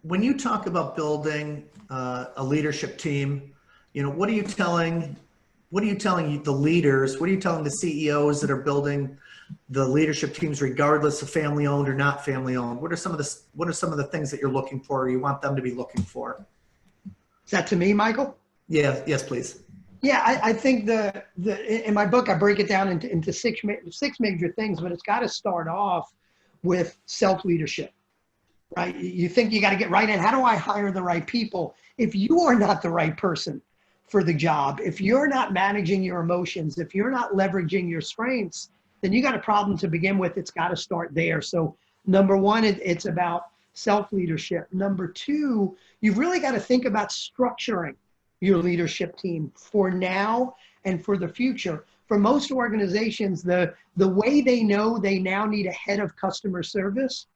when you talk about building a leadership team, what are you telling the leaders? What are you telling the CEOs that are building the leadership teams, regardless of family owned or not family owned? What are some of the things that you're looking for, or you want them to be looking for? Is that to me, Michael? Yeah. Yes, please. Yeah, I think in my book I break it down into six major things, but it's got to start off with self-leadership, right? You think you got to get right in. How do I hire the right people? If you are not the right person for the job, if you're not managing your emotions, if you're not leveraging your strengths, then you got a problem to begin with. It's got to start there. So number one, it's about self-leadership. Number two, you've really got to think about structuring your leadership team for now and for the future. For most organizations, the way they know they now need a head of customer service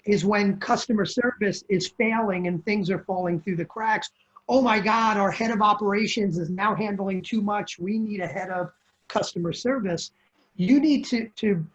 is when customer service is failing and things are falling through the cracks. Oh my God, our head of operations is now handling too much. We need a head of customer service. You need to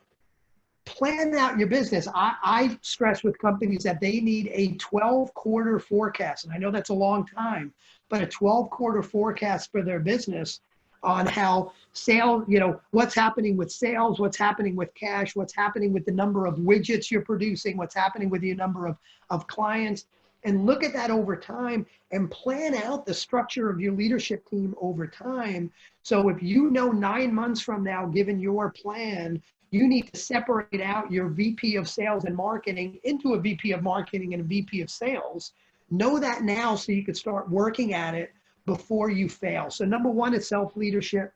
plan out your business. I stress with companies that they need a 12-quarter forecast. And I know that's a long time, but a 12-quarter forecast for their business on how sales, what's happening with sales, what's happening with cash, what's happening with the number of widgets you're producing, what's happening with the number of clients, and look at that over time and plan out the structure of your leadership team over time. So if 9 months from now, given your plan, you need to separate out your VP of sales and marketing into a VP of marketing and a VP of sales. Know that now so you can start working at it before you fail. So number one, it's self-leadership.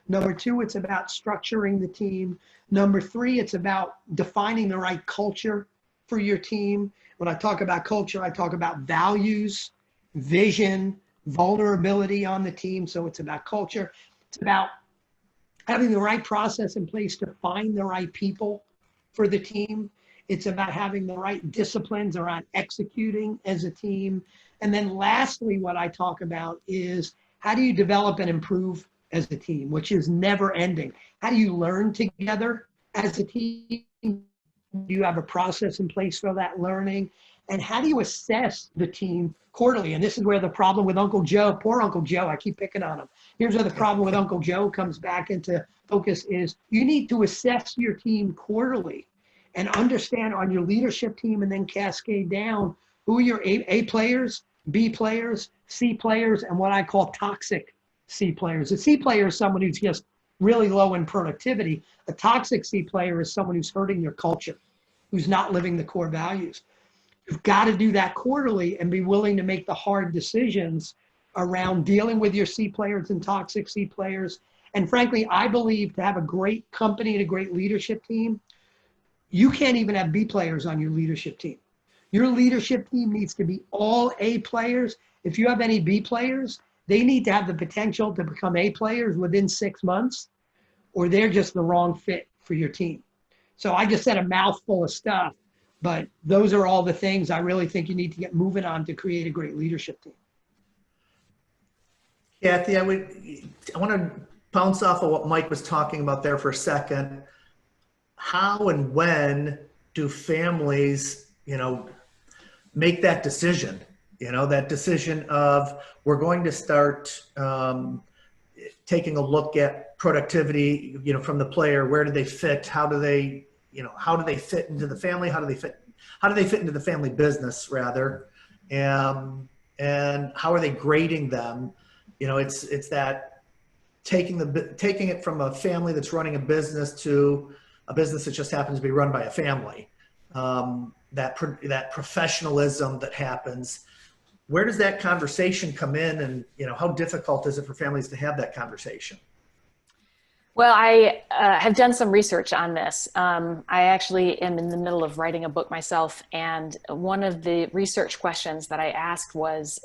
Number two, it's about structuring the team. Number three, it's about defining the right culture for your team. When I talk about culture, I talk about values, vision, vulnerability on the team. So it's about culture. It's about having the right process in place to find the right people for the team. It's about having the right disciplines around executing as a team. And then lastly, what I talk about is how do you develop and improve as a team, which is never ending. How do you learn together as a team? Do you have a process in place for that learning? And how do you assess the team quarterly? And this is where the problem with Uncle Joe, poor Uncle Joe, I keep picking on him. Here's where the problem with Uncle Joe comes back into focus is you need to assess your team quarterly and understand on your leadership team and then cascade down who are your A players, B players, C players, and what I call toxic C players. A C player is someone who's just really low in productivity. A toxic C player is someone who's hurting your culture, who's not living the core values. You've got to do that quarterly and be willing to make the hard decisions around dealing with your C players and toxic C players. And frankly, I believe to have a great company and a great leadership team, you can't even have B players on your leadership team. Your leadership team needs to be all A players. If you have any B players, they need to have the potential to become A players within 6 months, or they're just the wrong fit for your team. So I just said a mouthful of stuff, but those are all the things I really think you need to get moving on to create a great leadership team. Cathy, I want to bounce off of what Mike was talking about there for a second. How and when do families, make that decision? That decision of we're going to start taking a look at productivity, from the player. Where do they fit? How do they fit into the family? How do they fit into the family business rather? And how are they grading them? It's that taking it from a family that's running a business to a business that just happens to be run by a family. That professionalism that happens. Where does that conversation come in, and how difficult is it for families to have that conversation? Well, I have done some research on this. I actually am in the middle of writing a book myself, and one of the research questions that I asked was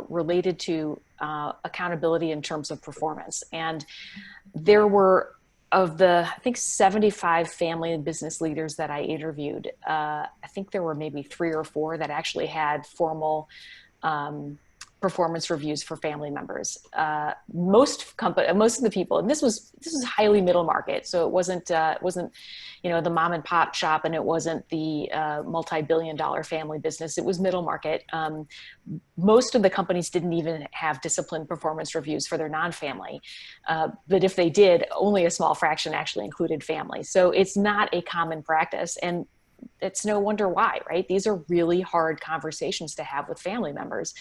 related to accountability in terms of performance. And there were, of the, I think, 75 family and business leaders that I interviewed, I think there were maybe 3 or 4 that actually had formal performance reviews for family members. Most of the people, and this was highly middle market, so it wasn't the mom and pop shop, and it wasn't the multi-billion-dollar family business. It was middle market. Most of the companies didn't even have disciplined performance reviews for their non-family, but if they did, only a small fraction actually included family. So it's not a common practice, and it's no wonder why, right? These are really hard conversations to have with family members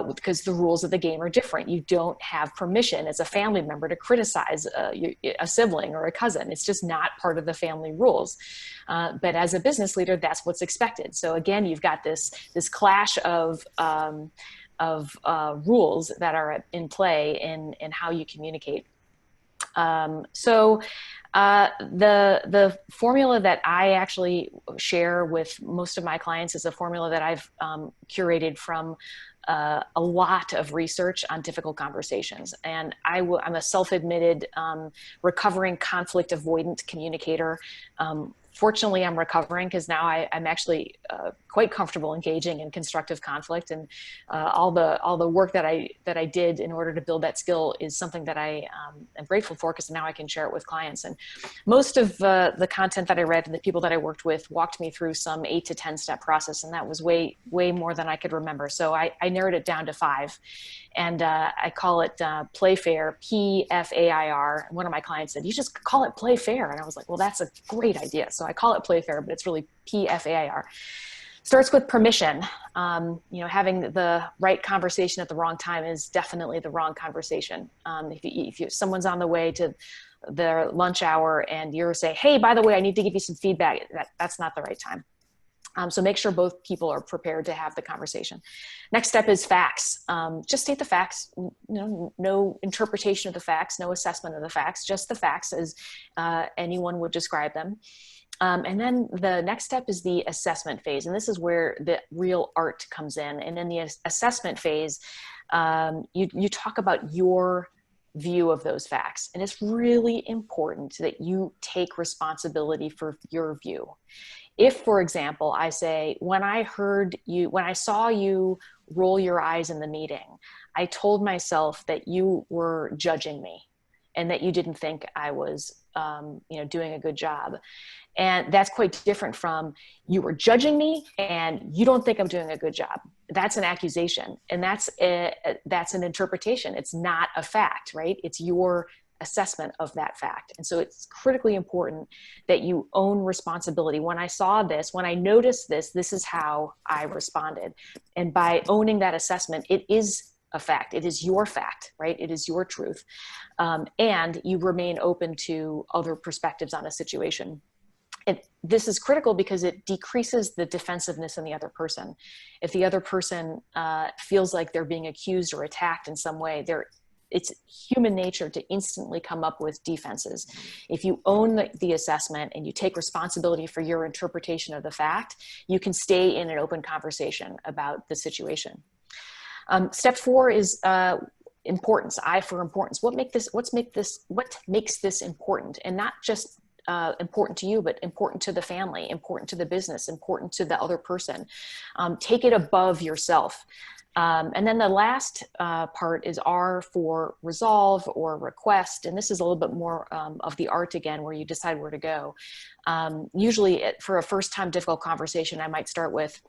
because the rules of the game are different. You don't have permission as a family member to criticize a sibling or a cousin. It's just not part of the family rules. But as a business leader, that's what's expected. So again, you've got this clash of rules that are in play in how you communicate. The formula that I actually share with most of my clients is a formula that I've curated from a lot of research on difficult conversations. And I'm a self-admitted recovering conflict avoidant communicator. Fortunately, I'm recovering because now I'm actually quite comfortable engaging in constructive conflict, and all the work that I did in order to build that skill is something that I am grateful for, because now I can share it with clients. And most of the content that I read and the people that I worked with walked me through some 8 to 10 step process, and that was way more than I could remember. So I narrowed it down to 5, and I call it Play Fair, PFAIR. One of my clients said, "You just call it Play Fair," and I was like, "Well, that's a great idea." So I call it Play Fair, but it's really PFAIR. Starts with permission. Having the right conversation at the wrong time is definitely the wrong conversation. If someone's on the way to their lunch hour and you're saying, "Hey, by the way, I need to give you some feedback," that's not the right time. So make sure both people are prepared to have the conversation. Next step is facts. Just state the facts. No interpretation of the facts, no assessment of the facts, just the facts as anyone would describe them. And then the next step is the assessment phase. And this is where the real art comes in. And in the assessment phase, you talk about your view of those facts. And it's really important that you take responsibility for your view. If, for example, I say, when I saw you roll your eyes in the meeting, I told myself that you were judging me and that you didn't think I was doing a good job. And that's quite different from, you were judging me and you don't think I'm doing a good job. That's an accusation, and that's an interpretation. It's not a fact, right? It's your assessment of that fact. And so it's critically important that you own responsibility. When I saw this, when I noticed this is how I responded. And by owning that assessment, it is a fact. It is your fact, right? It is your truth. And you remain open to other perspectives on a situation. And this is critical because it decreases the defensiveness in the other person. If the other person feels like they're being accused or attacked in some way, it's human nature to instantly come up with defenses. If you own the assessment and you take responsibility for your interpretation of the fact, you can stay in an open conversation about the situation. Step 4 is importance. I for importance. What makes this important? And not just important to you, but important to the family, important to the business, important to the other person. Take it above yourself. And then the last part is R for resolve or request. And this is a little bit more of the art again, where you decide where to go. Usually for a first time difficult conversation, I might start with,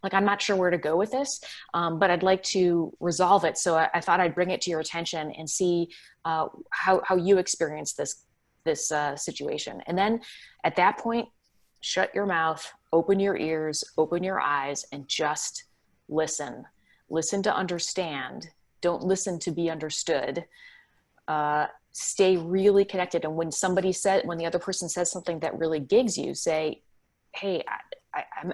like, I'm not sure where to go with this, but I'd like to resolve it. So I thought I'd bring it to your attention and see how you experience this situation. And then at that point, shut your mouth, open your ears, open your eyes, and just listen. Listen to understand. Don't listen to be understood. Stay really connected. And when the other person says something that really gigs you, say, "Hey,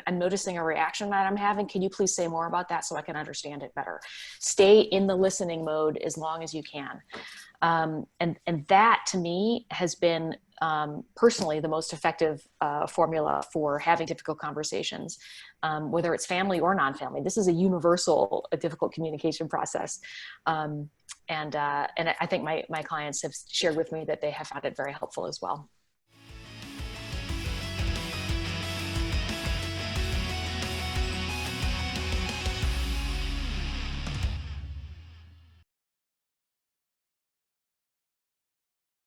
I'm noticing a reaction that I'm having. Can you please say more about that so I can understand it better?" Stay in the listening mode as long as you can. And that to me has been personally the most effective formula for having difficult conversations, whether it's family or non-family. This is a universal, difficult communication process. And I think my clients have shared with me that they have found it very helpful as well.